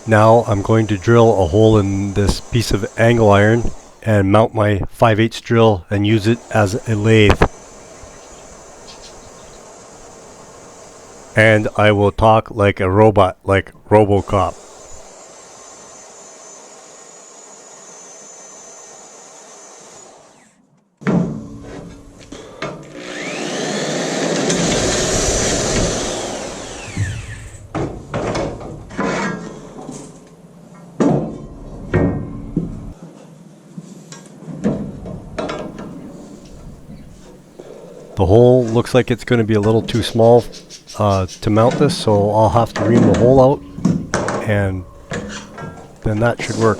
Now I'm going to drill a hole in this piece of angle iron and mount my 5/8 drill and use it as a lathe. And I will talk like a robot, like RoboCop. The hole looks like it's going to be a little too small to mount this, so I'll have to ream the hole out, and then that should work.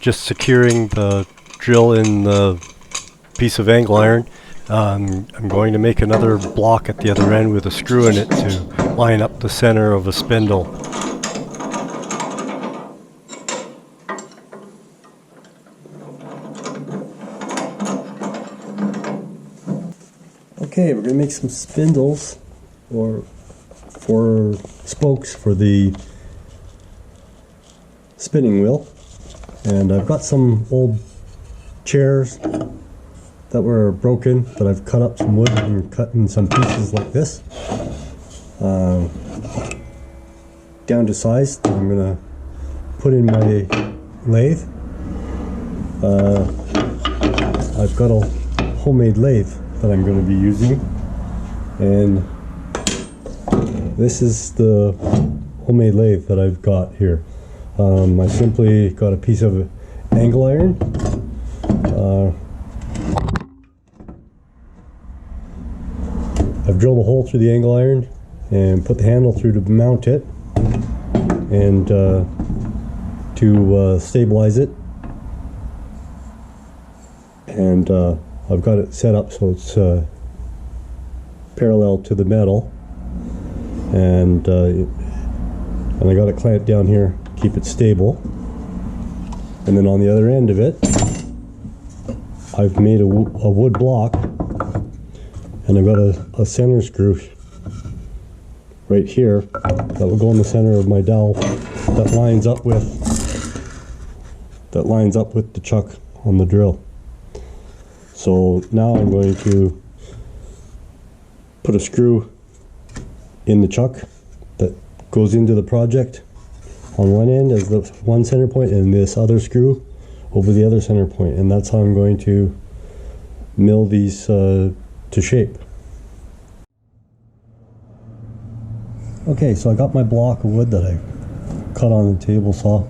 Just securing the drill in the piece of angle iron. I'm going to make another block at the other end with a screw in it to line up the center of a spindle. Okay, we're going to make some spindles or for spokes for the spinning wheel. And I've got some old chairs that were broken that I've cut up some wood and cut in some pieces like this down to size that I'm going to put in my lathe. I've got a homemade lathe that I'm going to be using, and this is the homemade lathe that I've got here. I simply got a piece of angle iron. I've drilled a hole through the angle iron and put the handle through to mount it and to stabilize it. And I've got it set up so it's parallel to the metal, and I got it clamped down here, keep it stable. And then on the other end of it, I've made a wood block, and I've got a center screw right here that will go in the center of my dowel that lines up with the chuck on the drill. So now I'm going to put a screw in the chuck that goes into the project on one end as the one center point, and this other screw over the other center point, and that's how I'm going to mill these to shape. Okay, so I got my block of wood that I cut on the table saw.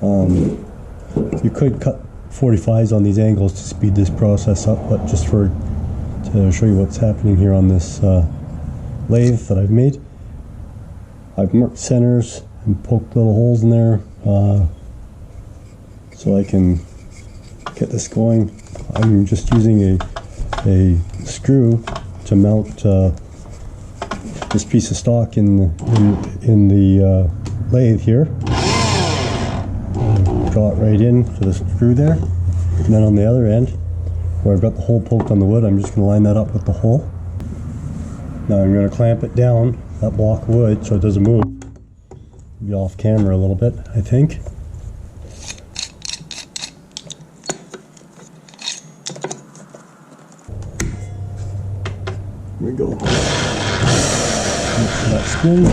You could cut 45s on these angles to speed this process up, but just to show you what's happening here on this lathe that I've made, I've marked centers and poked little holes in there so I can get this going. I'm just using a screw to mount this piece of stock in the lathe here. Draw it right in for the screw there, and then on the other end where I've got the hole poked on the wood, I'm just going to line that up with the hole. Now I'm going to clamp it down, that block of wood, so it doesn't move. Be off camera a little bit, I think. Here we go. That spin.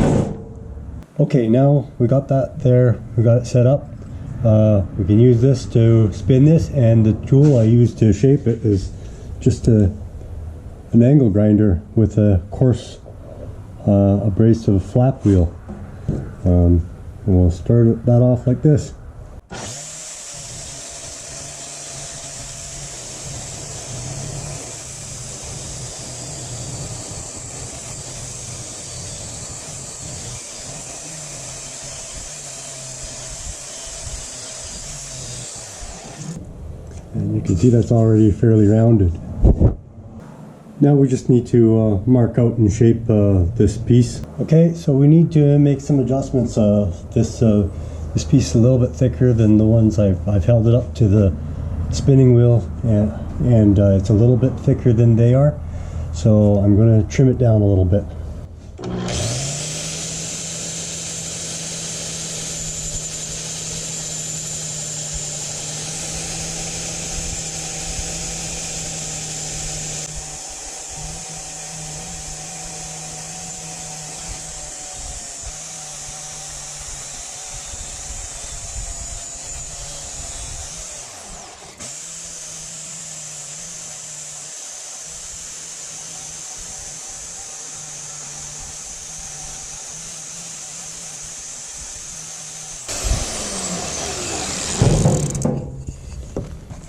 Okay, now we got that there, we got it set up. We can use this to spin this, and the tool I use to shape it is just an angle grinder with a coarse abrasive flap wheel. And we'll start that off like this. You can see that's already fairly rounded. Now we just need to mark out and shape this piece. Okay, so we need to make some adjustments. This piece is a little bit thicker than the ones I've held it up to the spinning wheel, and it's a little bit thicker than they are. So I'm going to trim it down a little bit.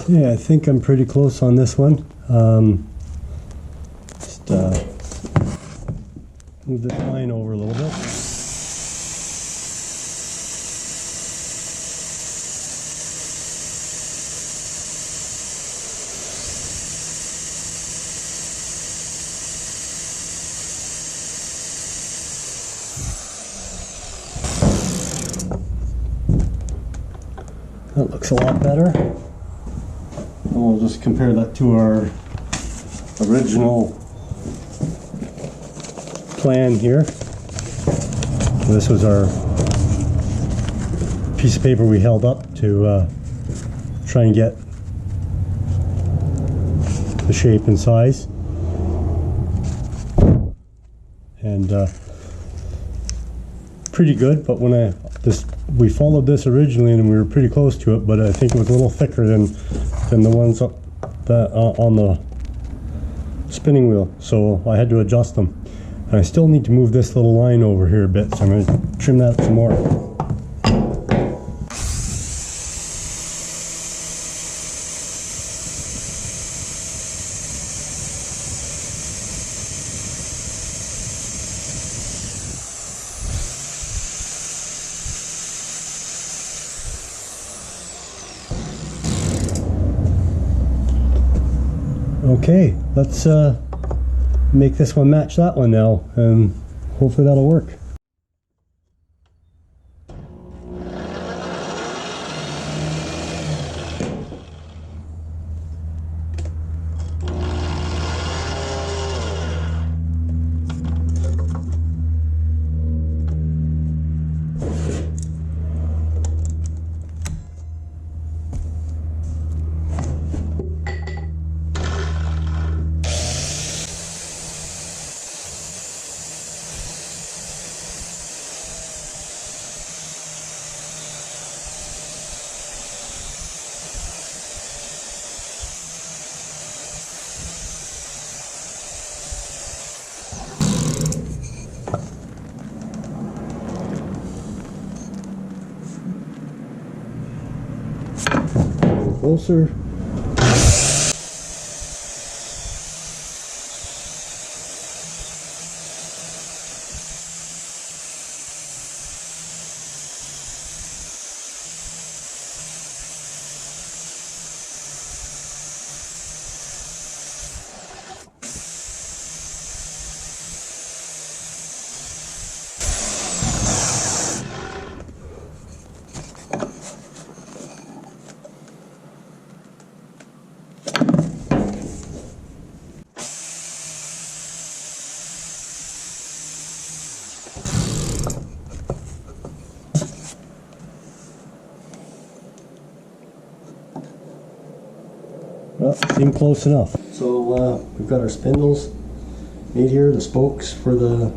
Okay, I think I'm pretty close on this one. Just move this line over a little bit. That looks a lot better. And we'll just compare that to our original plan here. This was our piece of paper we held up to try and get the shape and size. And pretty good, but when we followed this originally and we were pretty close to it, but I think it was a little thicker than the ones on the spinning wheel, so I had to adjust them. And I still need to move this little line over here a bit, so I'm going to trim that some more. Okay, let's make this one match that one now, and hopefully that'll work. Closer. Well, seemed close enough. So we've got our spindles made here, the spokes for the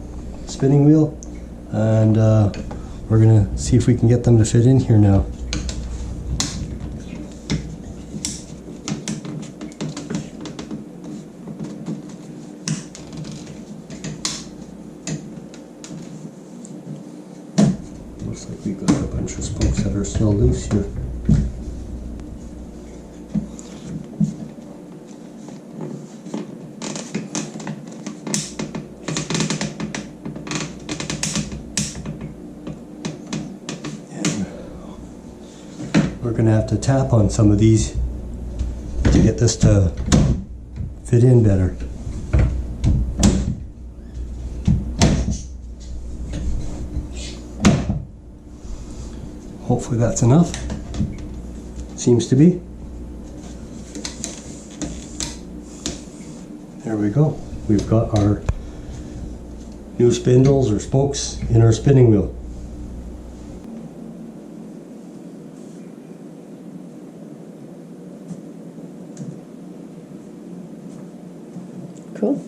spinning wheel, and we're gonna see if we can get them to fit in here now. Looks like we've got a bunch of spokes that are still loose here. We're going to have to tap on some of these to get this to fit in better. Hopefully that's enough. Seems to be. There we go. We've got our new spindles or spokes in our spinning wheel. Cool.